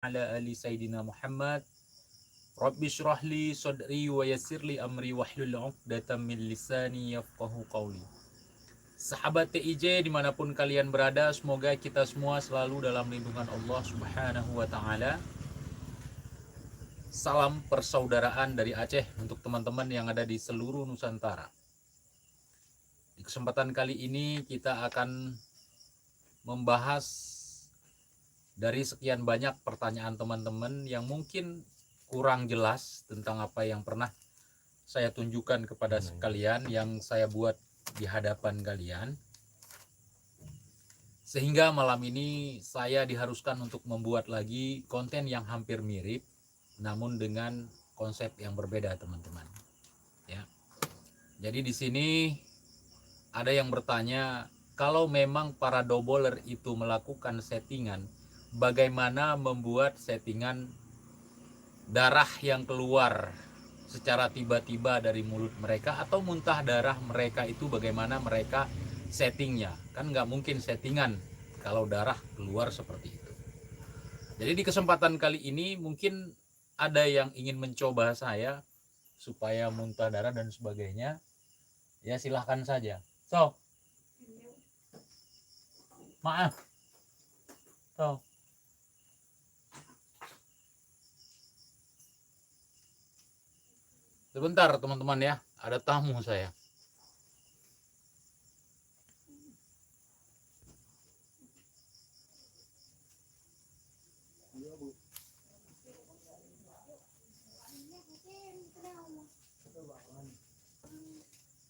ala ali Sayyidina Muhammad. Rabbi syrah li sadri wa yassir li amri wahlul 'uqdatam min lisani yafqahu qawli. Sahabat TIJ dimanapun kalian berada, semoga kita semua selalu dalam lindungan Allah Subhanahu wa Ta'ala. Salam persaudaraan dari Aceh untuk teman-teman yang ada di seluruh Nusantara. Di kesempatan kali ini kita akan membahas dari sekian banyak pertanyaan teman-teman yang mungkin kurang jelas tentang apa yang pernah saya tunjukkan kepada kalian, yang saya buat di hadapan kalian. Sehingga malam ini saya diharuskan untuk membuat lagi konten yang hampir mirip, namun dengan konsep yang berbeda, teman-teman. Ya. Jadi di sini ada yang bertanya, kalau memang para doubler itu melakukan settingan, bagaimana membuat settingan darah yang keluar secara tiba-tiba dari mulut mereka, atau muntah darah mereka itu bagaimana mereka settingnya? Kan nggak mungkin settingan kalau darah keluar seperti itu. Jadi di kesempatan kali ini mungkin ada yang ingin mencoba saya supaya muntah darah dan sebagainya. Ya silahkan saja. So, maaf. So, sebentar teman-teman ya, ada tamu saya.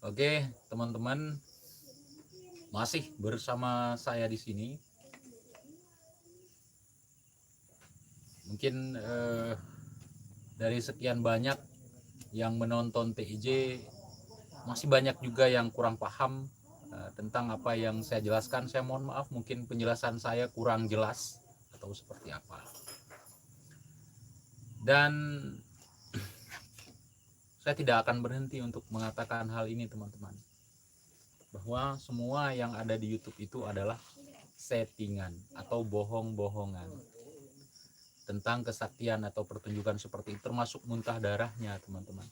Oke, teman-teman, masih bersama saya di sini. Mungkin dari sekian banyak yang menonton TIJ, masih banyak juga yang kurang paham tentang apa yang saya jelaskan. Saya mohon maaf, mungkin penjelasan saya kurang jelas atau seperti apa. Dan saya tidak akan berhenti untuk mengatakan hal ini, teman-teman, bahwa semua yang ada di YouTube itu adalah settingan atau bohong-bohongan tentang kesaktian atau pertunjukan seperti itu, termasuk muntah darahnya, teman-teman.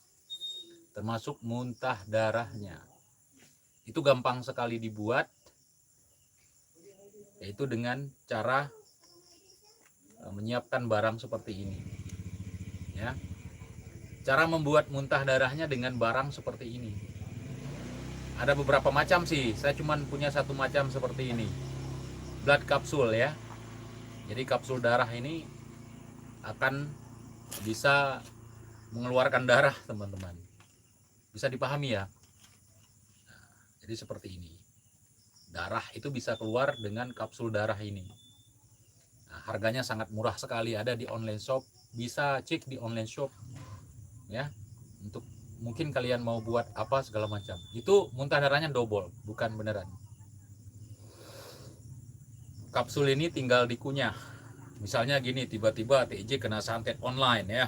Termasuk muntah darahnya. Itu gampang sekali dibuat, yaitu dengan cara menyiapkan barang seperti ini. Ya. Cara membuat muntah darahnya dengan barang seperti ini. Ada beberapa macam sih, saya cuma punya satu macam seperti ini. Blood capsule ya. Jadi kapsul darah ini akan bisa mengeluarkan darah, teman-teman. Bisa dipahami ya. Jadi seperti ini. Darah itu bisa keluar dengan kapsul darah ini. Nah, harganya sangat murah sekali, ada di online shop. Bisa cek di online shop ya. Untuk mungkin kalian mau buat apa segala macam. Itu muntah darahnya double, bukan beneran. Kapsul ini tinggal dikunyah. Misalnya gini, tiba-tiba TJ kena santet online ya.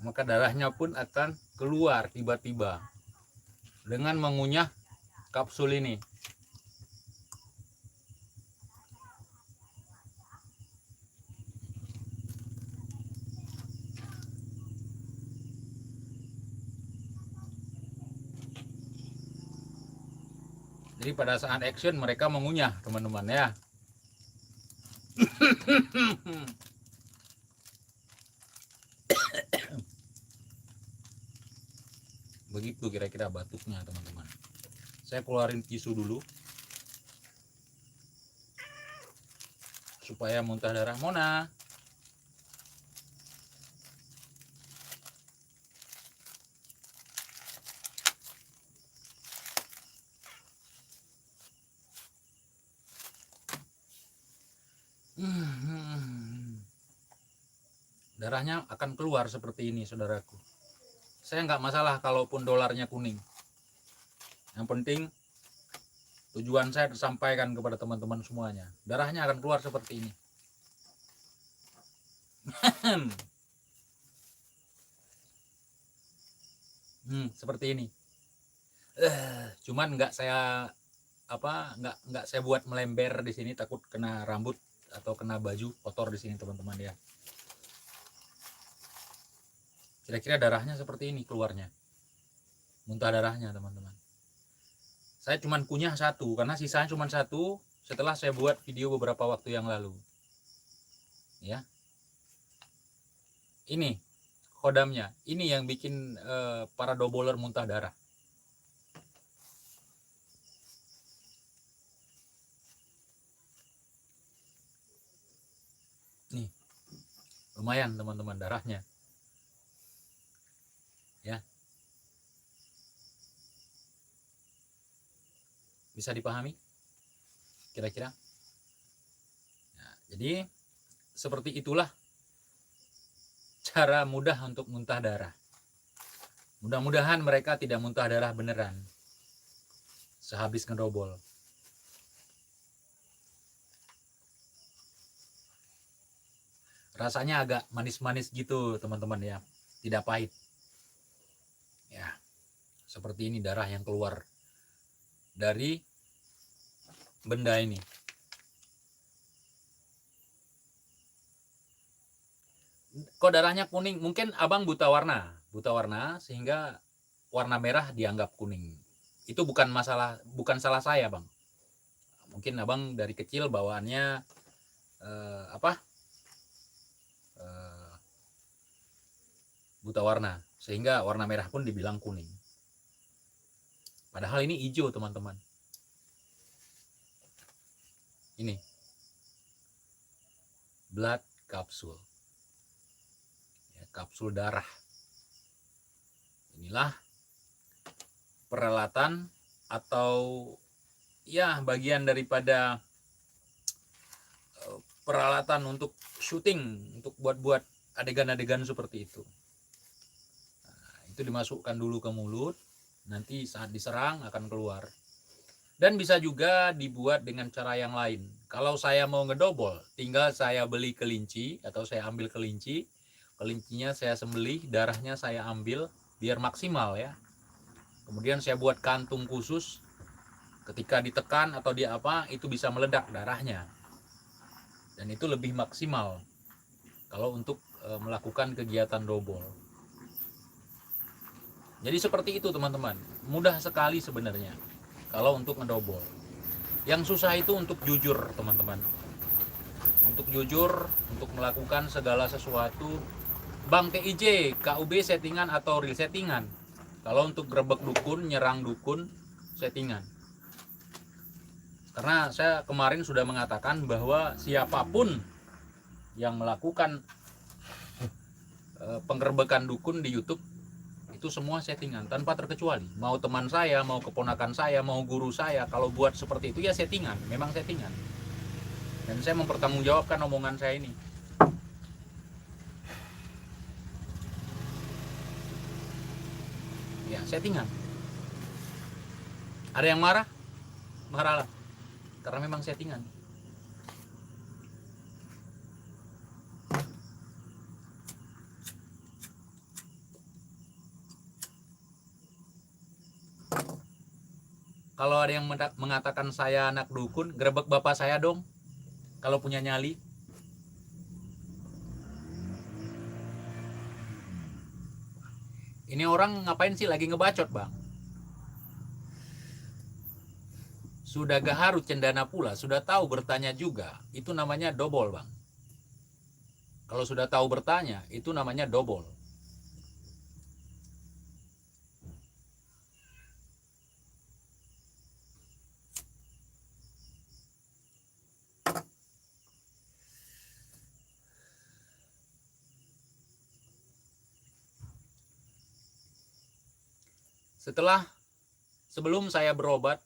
Maka darahnya pun akan keluar tiba-tiba dengan mengunyah kapsul ini. Jadi pada saat action mereka mengunyah, teman-teman ya. Begitu kira-kira batuknya, teman-teman. Saya keluarin tisu dulu supaya muntah darah. Mona. Darahnya akan keluar seperti ini, saudaraku. Saya nggak masalah kalaupun dolarnya kuning. Yang penting tujuan saya tersampaikan kepada teman-teman semuanya. Darahnya akan keluar seperti ini. Seperti ini. Cuman nggak saya nggak saya buat melember di sini, takut kena rambut atau kena baju kotor di sini teman-teman ya. Kira-kira darahnya seperti ini keluarnya, muntah darahnya teman-teman. Saya cuman kunyah satu karena sisanya cuma satu setelah saya buat video beberapa waktu yang lalu ya. Ini kodamnya, ini yang bikin para doboler muntah darah. Nih, lumayan teman-teman darahnya ya. Bisa dipahami kira-kira? Nah, jadi seperti itulah cara mudah untuk muntah darah. Mudah-mudahan mereka tidak muntah darah beneran sehabis ngedobol. Rasanya agak manis-manis gitu teman-teman ya, tidak pahit ya. Seperti ini darah yang keluar dari benda ini. Kok darahnya kuning? Mungkin abang buta warna sehingga warna merah dianggap kuning. Itu bukan salah saya bang. Mungkin abang dari kecil bawaannya buta warna sehingga warna merah pun dibilang kuning. Padahal ini hijau teman-teman. Ini blood capsule ya, kapsul darah. Inilah peralatan atau ya bagian daripada peralatan untuk syuting, untuk buat adegan-adegan seperti itu. Nah, itu dimasukkan dulu ke mulut, nanti saat diserang akan keluar. Dan bisa juga dibuat dengan cara yang lain. Kalau saya mau ngedobol, tinggal saya beli kelinci atau saya ambil kelinci, kelincinya saya sembelih, darahnya saya ambil biar maksimal ya. Kemudian saya buat kantung khusus, ketika ditekan atau itu bisa meledak darahnya. Dan itu lebih maksimal kalau untuk melakukan kegiatan dobol. Jadi seperti itu teman-teman, mudah sekali sebenarnya kalau untuk ngedobol. Yang susah itu untuk jujur teman-teman, untuk jujur, untuk melakukan segala sesuatu. Bang TIJ, KUB settingan atau real settingan? Kalau untuk grebek dukun, nyerang dukun, settingan. Karena saya kemarin sudah mengatakan bahwa siapapun yang melakukan penggerbekan dukun di YouTube itu semua settingan tanpa terkecuali. Mau teman saya, mau keponakan saya, mau guru saya, kalau buat seperti itu ya settingan, memang settingan. Dan saya mempertanggungjawabkan omongan saya ini. Ya, settingan. Ada yang marah? Marahlah. Karena memang settingan. Kalau ada yang mengatakan saya anak dukun, grebek bapak saya dong. Kalau punya nyali. Ini orang ngapain sih lagi ngebacot bang? Sudah gaharu cendana pula, sudah tahu bertanya juga, itu namanya dobol bang. Kalau sudah tahu bertanya, itu namanya dobol. Sebelum saya berobat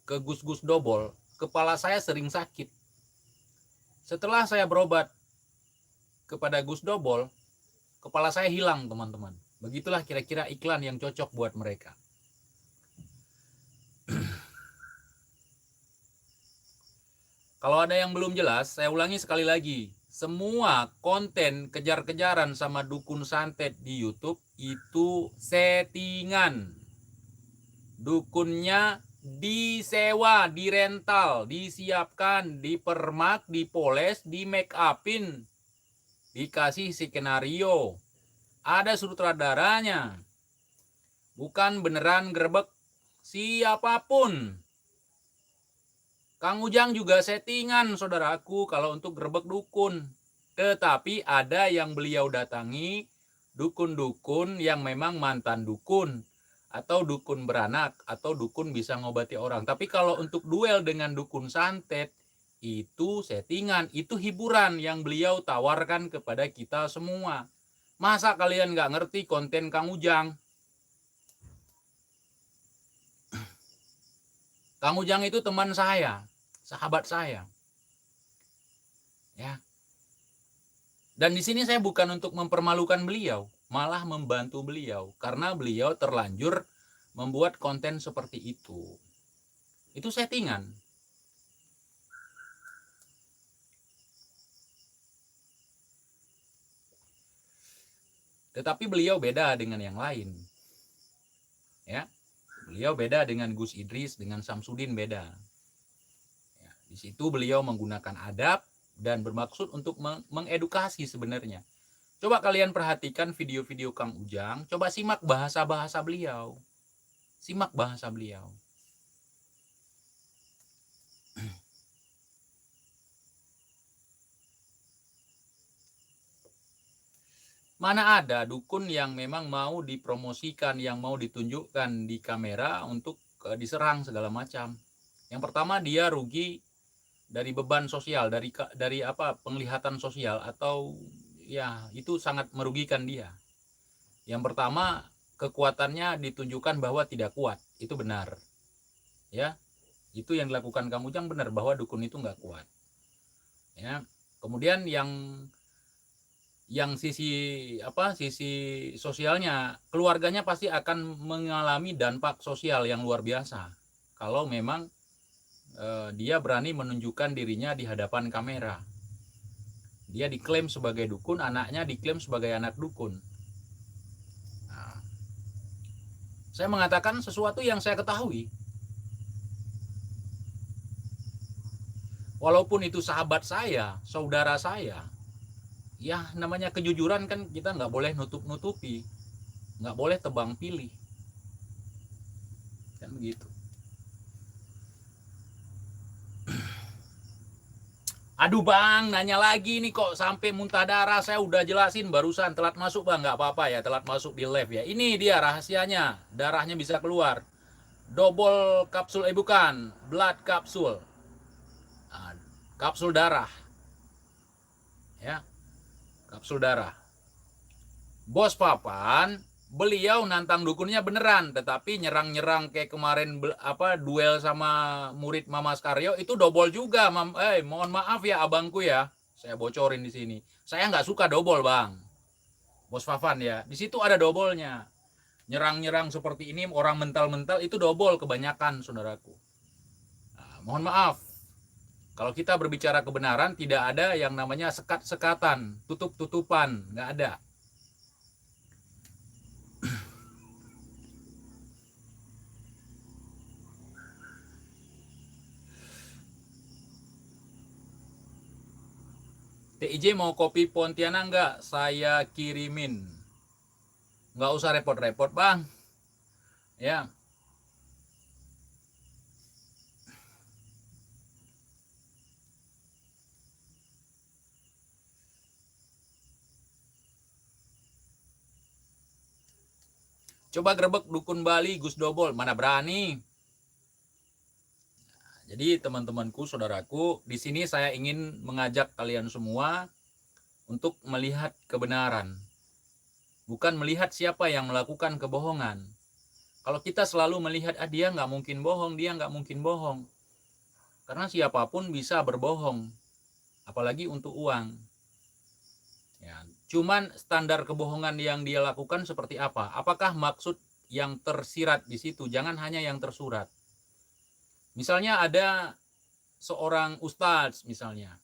ke gus-gus dobol, kepala saya sering sakit. Setelah saya berobat kepada gus dobol, kepala saya hilang teman-teman. Begitulah kira-kira iklan yang cocok buat mereka. Kalau ada yang belum jelas, saya ulangi sekali lagi. Semua konten kejar-kejaran sama dukun santet di YouTube itu settingan. Dukunnya disewa, dirental, disiapkan, dipermak, dipoles, di make upin, dikasih skenario, ada sutradaranya, bukan beneran gerbek siapapun. Kang Ujang juga settingan, saudaraku, kalau untuk gerbek dukun. Tetapi ada yang beliau datangi, dukun-dukun yang memang mantan dukun, atau dukun beranak, atau dukun bisa ngobati orang. Tapi kalau untuk duel dengan dukun santet, itu settingan, itu hiburan yang beliau tawarkan kepada kita semua. Masa kalian nggak ngerti konten Kang Ujang? Kang Ujang itu teman saya, sahabat saya. Ya. Dan di sini saya bukan untuk mempermalukan beliau, malah membantu beliau karena beliau terlanjur membuat konten seperti itu. Itu settingan. Tetapi beliau beda dengan yang lain. Ya. Beliau beda dengan Gus Idris, dengan Samsudin beda. Ya, di situ beliau menggunakan adab dan bermaksud untuk mengedukasi sebenarnya. Coba kalian perhatikan video-video Kang Ujang, coba simak bahasa-bahasa beliau. Simak bahasa beliau. Mana ada dukun yang memang mau dipromosikan, yang mau ditunjukkan di kamera untuk diserang segala macam. Yang pertama dia rugi dari beban sosial, dari apa, penglihatan sosial, atau ya itu sangat merugikan dia. Yang pertama, kekuatannya ditunjukkan bahwa tidak kuat, itu benar. Ya, itu yang dilakukan Kang Ujang benar, bahwa dukun itu nggak kuat. Ya, kemudian yang sisi sosialnya, keluarganya pasti akan mengalami dampak sosial yang luar biasa kalau memang dia berani menunjukkan dirinya di hadapan kamera. Dia diklaim sebagai dukun, anaknya diklaim sebagai anak dukun. Nah, saya mengatakan sesuatu yang saya ketahui, walaupun itu sahabat saya, saudara saya. Ya namanya kejujuran kan, kita nggak boleh nutup-nutupi, nggak boleh tebang pilih, kan begitu. Aduh bang, nanya lagi nih kok sampai muntah darah. Saya udah jelasin barusan, telat masuk bang, nggak apa-apa ya, telat masuk di live ya. Ini dia rahasianya, darahnya bisa keluar. Double kapsul, bukan, blood kapsul, nah, kapsul darah, ya, kapsul darah. Bos Papan, beliau nantang dukunnya beneran, tetapi nyerang-nyerang kayak kemarin duel sama murid Mama Skaryo itu double juga. Mohon maaf ya abangku ya, saya bocorin di sini. Saya nggak suka double bang, Bos Papan ya. Di situ ada doublenya. Nyerang-nyerang seperti ini, orang mental-mental itu double kebanyakan, saudaraku. Nah, mohon maaf. Kalau kita berbicara kebenaran, tidak ada yang namanya sekat-sekatan, tutup-tutupan, nggak ada. TIJ mau kopi Pontianak nggak? Saya kirimin. Nggak usah repot-repot bang. Ya. Coba grebek dukun Bali Gus Dobol, mana berani. Jadi teman-temanku, saudaraku, di sini saya ingin mengajak kalian semua untuk melihat kebenaran. Bukan melihat siapa yang melakukan kebohongan. Kalau kita selalu melihat, dia nggak mungkin bohong, dia nggak mungkin bohong. Karena siapapun bisa berbohong, apalagi untuk uang. Ya, cuman standar kebohongan yang dia lakukan seperti apa? Apakah maksud yang tersirat di situ? Jangan hanya yang tersurat. Misalnya ada seorang ustadz misalnya,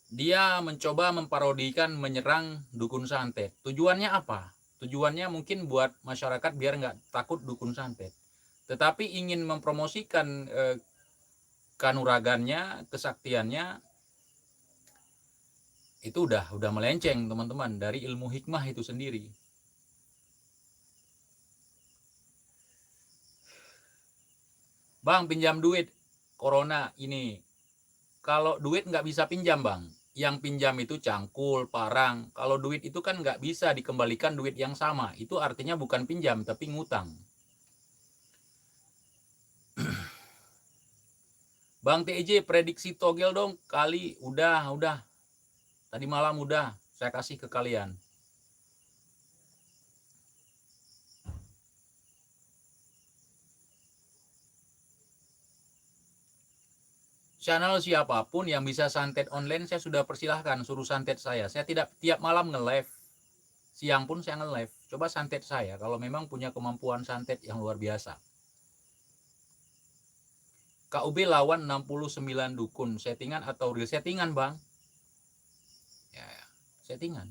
dia mencoba memparodikan, menyerang dukun santet. Tujuannya apa? Tujuannya mungkin buat masyarakat biar nggak takut dukun santet. Tetapi ingin mempromosikan kanuragannya, kesaktiannya, itu udah melenceng teman-teman dari ilmu hikmah itu sendiri. Bang, pinjam duit, corona ini. Kalau duit nggak bisa pinjam bang, yang pinjam itu cangkul, parang. Kalau duit itu kan nggak bisa dikembalikan duit yang sama. Itu artinya bukan pinjam, tapi ngutang. Bang TJ, prediksi togel dong. Kali, udah. Tadi malam udah, saya kasih ke kalian. Channel siapapun yang bisa santet online, saya sudah persilahkan, suruh santet saya. Saya tidak tiap malam nge-live. Siang pun saya nge-live. Coba santet saya kalau memang punya kemampuan santet yang luar biasa. KUB lawan 69 dukun. Settingan atau real? Settingan bang. Ya, settingan.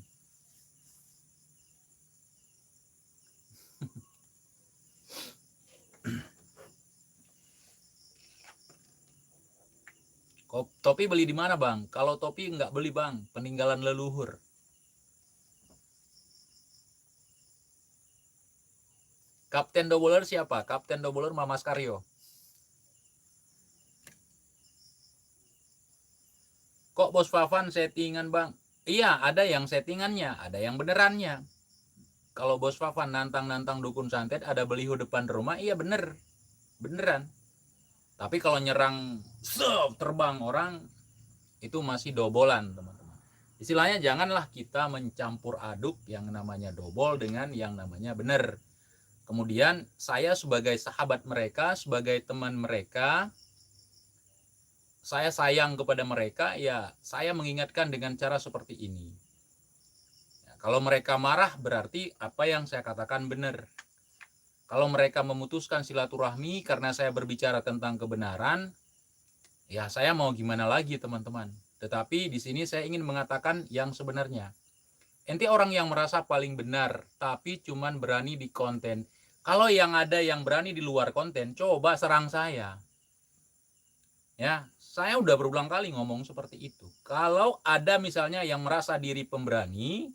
Topi beli di mana bang? Kalau topi nggak beli bang, peninggalan leluhur. Kapten Doubler siapa? Kapten Doubler Mamas Karyo. Kok Bos Fafan settingan bang? Iya, ada yang settingannya, ada yang benerannya. Kalau Bos Fafan nantang-nantang dukun santet, ada beliau depan rumah, iya beneran. Tapi kalau nyerang terbang orang, itu masih dobolan teman-teman. Istilahnya janganlah kita mencampur aduk yang namanya dobol dengan yang namanya benar. Kemudian saya sebagai sahabat mereka, sebagai teman mereka, saya sayang kepada mereka, ya saya mengingatkan dengan cara seperti ini. Ya, kalau mereka marah berarti apa yang saya katakan benar. Kalau mereka memutuskan silaturahmi karena saya berbicara tentang kebenaran, ya saya mau gimana lagi teman-teman. Tetapi di sini saya ingin mengatakan yang sebenarnya. Ente orang yang merasa paling benar, tapi cuman berani di konten. Kalau yang ada yang berani di luar konten, coba serang saya. Ya, saya udah berulang kali ngomong seperti itu. Kalau ada misalnya yang merasa diri pemberani,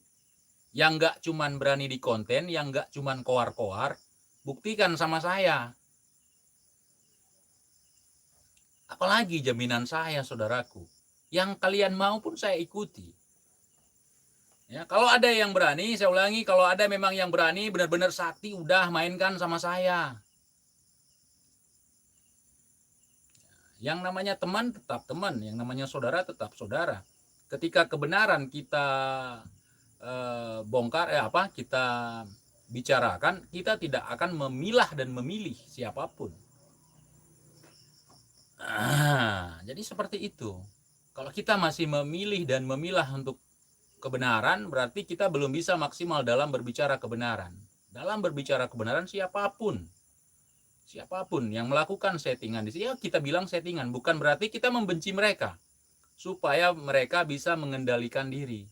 yang nggak cuman berani di konten, yang nggak cuman koar-koar, buktikan sama saya. Apalagi jaminan saya, saudaraku. Yang kalian mau pun saya ikuti. Ya, kalau ada yang berani, saya ulangi, kalau ada memang yang berani, benar-benar sakti, udah mainkan sama saya. Yang namanya teman tetap teman, yang namanya saudara tetap saudara. Ketika kebenaran kita bongkar, kita bicarakan, kita tidak akan memilah dan memilih siapapun. Jadi seperti itu. Kalau kita masih memilih dan memilah untuk kebenaran, berarti kita belum bisa maksimal dalam berbicara kebenaran. Dalam berbicara kebenaran siapapun yang melakukan settingan di sini, ya kita bilang settingan, bukan berarti kita membenci mereka, supaya mereka bisa mengendalikan diri,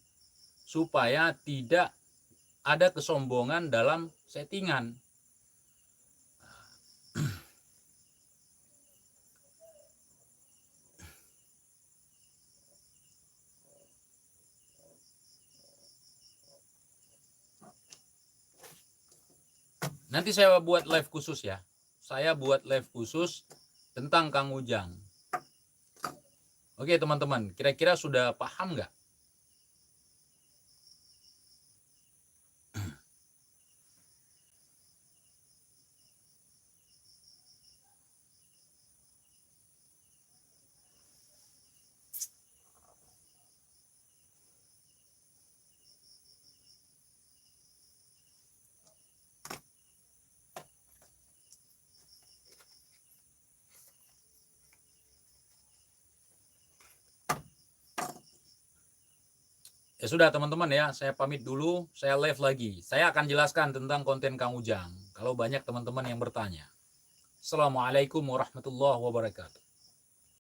supaya tidak ada kesombongan dalam settingan. Nanti saya buat live khusus ya. Saya buat live khusus tentang Kang Ujang. Oke teman-teman, kira-kira sudah paham nggak? Ya sudah teman-teman ya, saya pamit dulu, saya live lagi. Saya akan jelaskan tentang konten Kang Ujang, kalau banyak teman-teman yang bertanya. Assalamualaikum warahmatullahi wabarakatuh.